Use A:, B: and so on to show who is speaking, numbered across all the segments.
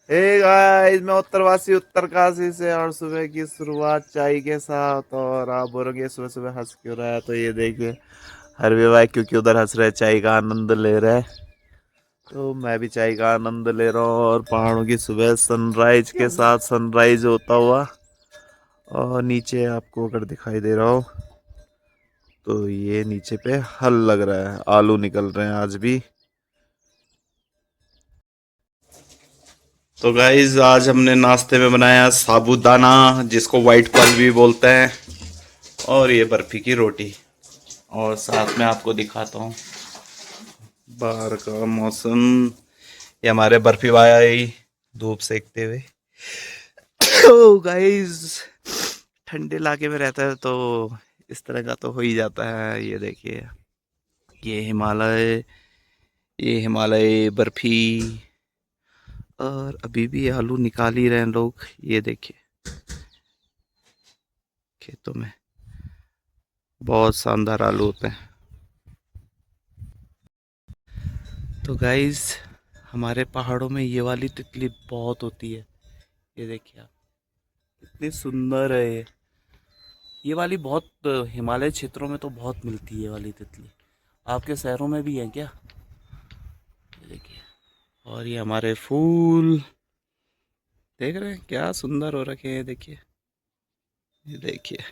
A: Hey guys, मैं उत्तरवासी उत्तरकाशी से और सुबह की शुरुआत चाय के साथ। और आप बोलोगे सुबह सुबह हंस क्यों रहा है, तो ये देखिए हरवे भाई क्योंकि उधर हंस रहे, चाय का आनंद ले रहे हैं। तो मैं भी चाय का आनंद ले रहा हूँ और पहाड़ों की सुबह सनराइज के साथ सनराइज होता हुआ। और नीचे आपको अगर दिखाई दे रहा हो तो ये नीचे पे हल लग रहा है, आलू निकल रहे हैं आज भी। तो गाइज आज हमने नाश्ते में बनाया साबूदाना, जिसको वाइट पल भी बोलते हैं, और ये बर्फी की रोटी। और साथ में आपको दिखाता हूँ बाहर का मौसम। ये हमारे बर्फी भाई धूप सेकते हुए। तो गाइज ठंडे इलाके में रहता है तो इस तरह का तो हो ही जाता है। ये देखिए, ये हिमालय, ये हिमालय बर्फी। और अभी भी आलू निकाल ही रहे हैं लोग, ये देखिए खेतों में बहुत शानदार आलू होते हैं। तो गाइस हमारे पहाड़ों में ये वाली तितली बहुत होती है। ये देखिए आप, कितनी सुंदर है ये वाली बहुत हिमालय क्षेत्रों में तो बहुत मिलती है ये वाली तितली। आपके शहरों में भी है क्या? ये देखिए, और ये हमारे फूल देख रहे हैं क्या सुंदर हो रखे हैं। ये देखिए, ये देखिए।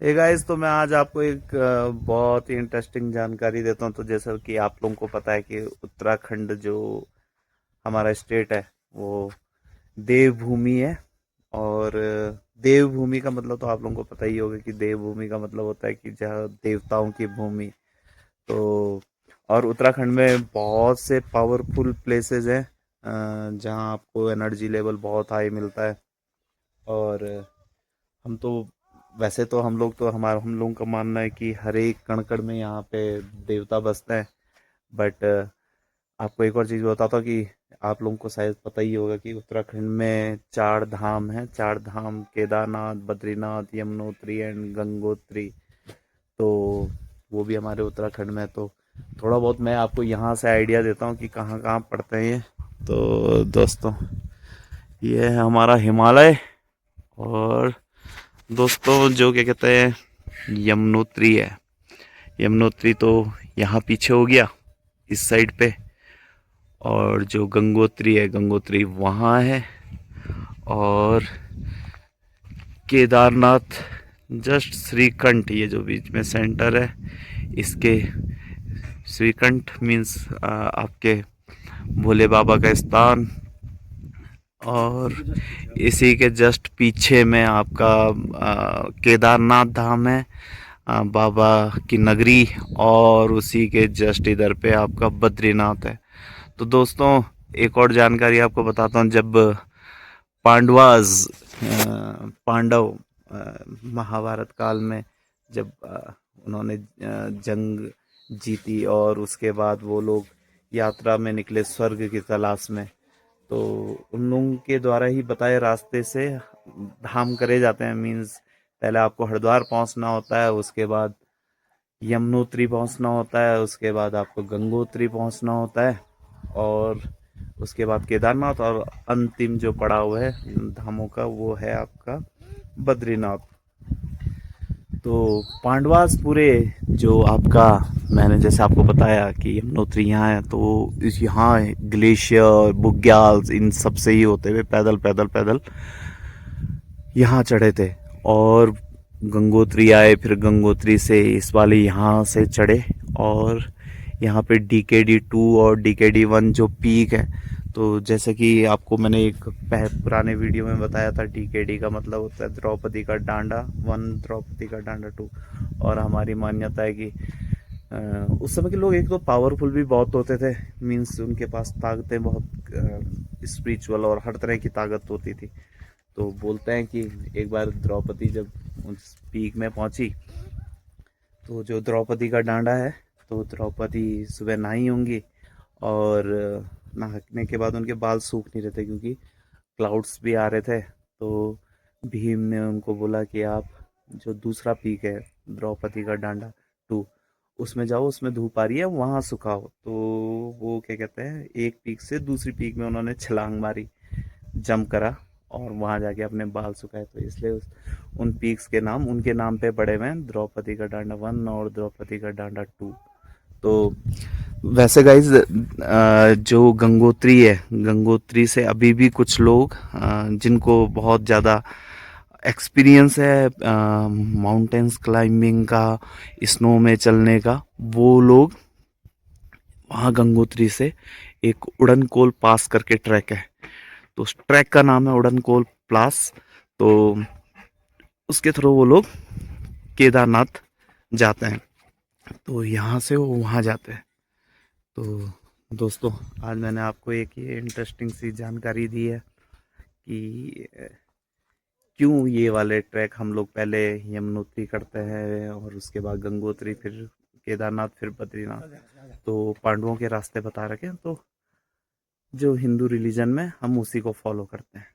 A: हे गाइस, तो मैं आज आपको एक बहुत ही इंटरेस्टिंग जानकारी देता हूँ। तो जैसा कि आप लोगों को पता है कि उत्तराखंड जो हमारा स्टेट है वो देवभूमि है। और देवभूमि का मतलब तो आप लोगों को पता ही होगा कि देवभूमि का मतलब होता है कि जहाँ देवताओं की भूमि। तो और उत्तराखंड में बहुत से पावरफुल प्लेसेस हैं जहाँ आपको एनर्जी लेवल बहुत हाई मिलता है। और हम तो वैसे तो हम लोगों का मानना है कि हर एक कण कण में यहाँ पे देवता बसते हैं। बट आपको एक और चीज़ बताता हूँ कि आप लोगों को शायद पता ही होगा कि उत्तराखंड में 4 धाम हैं। 4 धाम केदारनाथ, बद्रीनाथ, यमुनोत्री एंड गंगोत्री। तो वो भी हमारे उत्तराखंड में है। तो थोड़ा बहुत मैं आपको यहाँ से आइडिया देता हूँ कि कहाँ कहाँ पड़ते हैं ये। तो दोस्तों, ये है हमारा हिमालय। और दोस्तों, जो क्या कहते हैं, यमुनोत्री है। यमुनोत्री तो यहाँ पीछे हो गया इस साइड पे। और जो गंगोत्री है, गंगोत्री वहाँ है। और केदारनाथ जस्ट श्रीकंठ, ये जो बीच में सेंटर है इसके, श्रीकंठ मीन्स आपके भोले बाबा का स्थान। और इसी के जस्ट पीछे में आपका केदारनाथ धाम है, बाबा की नगरी। और उसी के जस्ट इधर पे आपका बद्रीनाथ है। तो दोस्तों, एक और जानकारी आपको बताता हूँ। जब पांडवाज पांडव महाभारत काल में जब उन्होंने जंग जीती और उसके बाद वो लोग यात्रा में निकले स्वर्ग की तलाश में। तो उन लोगों के द्वारा ही बताए रास्ते से धाम करे जाते हैं। मीन्स पहले आपको हरिद्वार पहुंचना होता है, उसके बाद यमुनोत्री पहुंचना होता है, उसके बाद आपको गंगोत्री पहुंचना होता है, और उसके बाद केदारनाथ, और अंतिम जो पड़ाव है धामों का वो है आपका बद्रीनाथ। तो पांडवास पूरे जो आपका, मैंने जैसे आपको बताया कि यमुनोत्री यहाँ है, तो इस यहाँ ग्लेशियर बुग्याल इन सब से ही होते हुए पैदल पैदल पैदल यहाँ चढ़े थे। और गंगोत्री आए, फिर गंगोत्री से इस वाले यहाँ से चढ़े। और यहाँ पे DKD2 और DKD1 जो पीक है। तो जैसे कि आपको मैंने एक पुराने वीडियो में बताया था, DKD का मतलब होता है द्रौपदी का डांडा 1, द्रौपदी का डांडा 2। और हमारी मान्यता है कि उस समय के लोग एक तो पावरफुल भी बहुत होते थे। मीन्स उनके पास ताकतें बहुत स्पिरिचुअल और हर तरह की ताकत होती थी। तो बोलते हैं कि एक बार द्रौपदी जब उस पीक में पहुंची, तो जो द्रौपदी का डांडा है, तो द्रौपदी सुबह नहाई होंगी और नहाने के बाद उनके बाल सूख नहीं रहे थे क्योंकि क्लाउड्स भी आ रहे थे। तो भीम ने उनको बोला कि आप जो दूसरा पीक है द्रौपदी का डांडा 2, उसमें जाओ, उसमें धूप आ रही है, वहां सुखाओ। तो वो क्या कहते हैं, एक पीक से दूसरी पीक में उन्होंने छलांग मारी, जंप करा और वहां जाके अपने बाल सुखाए। तो इसलिए उन पीक्स के नाम उनके नाम पे पड़े हुए हैं, द्रौपदी का डांडा 1 और द्रौपदी का डांडा 2। तो वैसे गाइज जो गंगोत्री है, गंगोत्री से अभी भी कुछ लोग जिनको बहुत ज़्यादा एक्सपीरियंस है माउंटेन्स क्लाइंबिंग का, स्नो में चलने का, वो लोग वहाँ गंगोत्री से एक उड़न कोल पास करके ट्रैक है, तो उस ट्रैक का नाम है उड़न कोल पास। तो उसके थ्रू वो लोग केदारनाथ जाते हैं। तो यहाँ से वो वहाँ जाते हैं। तो दोस्तों, आज मैंने आपको एक ये इंटरेस्टिंग सी जानकारी दी है कि क्यों ये वाले ट्रैक हम लोग पहले यमुनोत्री करते हैं और उसके बाद गंगोत्री, फिर केदारनाथ, फिर बद्रीनाथ। तो पांडवों के रास्ते बता रखे हैं, तो जो हिंदू रिलीजन में हम उसी को फॉलो करते हैं।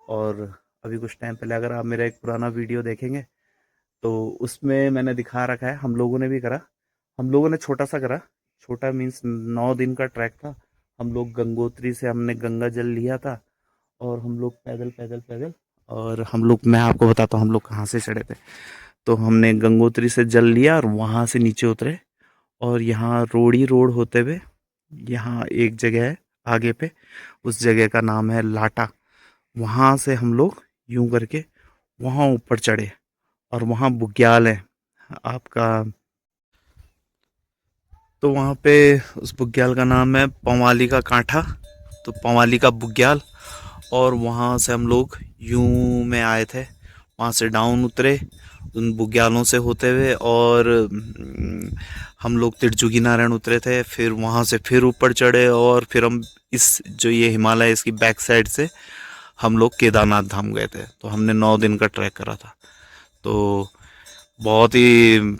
A: और अभी कुछ टाइम पहले अगर आप मेरा एक पुराना वीडियो देखेंगे तो उसमें मैंने दिखा रखा है, हम लोगों ने भी करा। हम लोगों ने छोटा सा करा, छोटा मीन्स 9 दिन का ट्रैक था। हम लोग गंगोत्री से हमने गंगा जल लिया था और हम लोग पैदल पैदल पैदल, और हम लोग, मैं आपको बताता हूँ हम लोग कहाँ से चढ़े थे। तो हमने गंगोत्री से जल लिया और वहाँ से नीचे उतरे, और यहाँ रोड़ी रोड होते हुए यहाँ एक जगह है आगे पे, उस जगह का नाम है लाटा। वहाँ से हम लोग यूं करके वहाँ ऊपर चढ़े, और वहाँ बुग्याल है आपका। तो वहाँ पे उस बुग्याल का नाम है पंवाली का कांठा, तो पंवाली का बुग्याल। और वहाँ से हम लोग यूं में आए थे, वहाँ से डाउन उतरे उन बुग्यालों से होते हुए, और हम लोग तिरचुगी नारायण उतरे थे, फिर वहाँ से फिर ऊपर चढ़े, और फिर हम इस जो ये हिमालय है इसकी बैक साइड से हम लोग केदारनाथ धाम गए थे। तो हमने 9 दिन का ट्रैक करा था। तो बहुत ही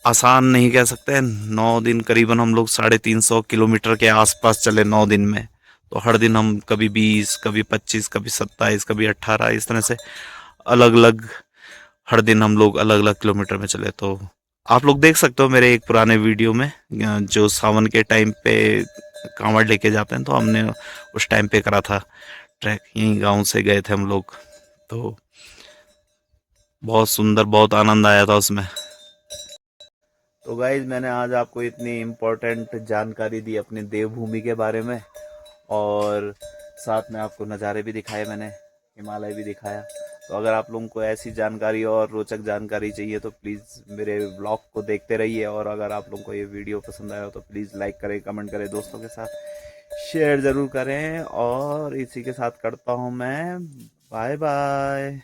A: आसान नहीं कह सकते, 9 दिन करीबन हम लोग 350 किलोमीटर के आसपास चले 9 दिन में। तो हर दिन हम कभी 20, कभी 25, कभी 27, कभी 18, इस तरह से अलग अलग हर दिन हम लोग अलग अलग किलोमीटर में चले। तो आप लोग देख सकते हो मेरे एक पुराने वीडियो में, जो सावन के टाइम पे कांवड़ लेके जाते हैं, तो हमने उस टाइम पे करा था ट्रैक, यहीं गांव से गए थे हम लोग। तो बहुत सुंदर, बहुत आनंद आया था उसमें। तो गाइज, मैंने आज आपको इतनी इम्पोर्टेंट जानकारी दी अपनी देवभूमि के बारे में, और साथ में आपको नज़ारे भी दिखाए मैंने, हिमालय भी दिखाया। तो अगर आप लोगों को ऐसी जानकारी और रोचक जानकारी चाहिए तो प्लीज़ मेरे ब्लॉग को देखते रहिए। और अगर आप लोगों को ये वीडियो पसंद आया हो तो प्लीज़ लाइक करें, कमेंट करें, दोस्तों के साथ शेयर ज़रूर करें। और इसी के साथ करता हूँ मैं बाय बाय।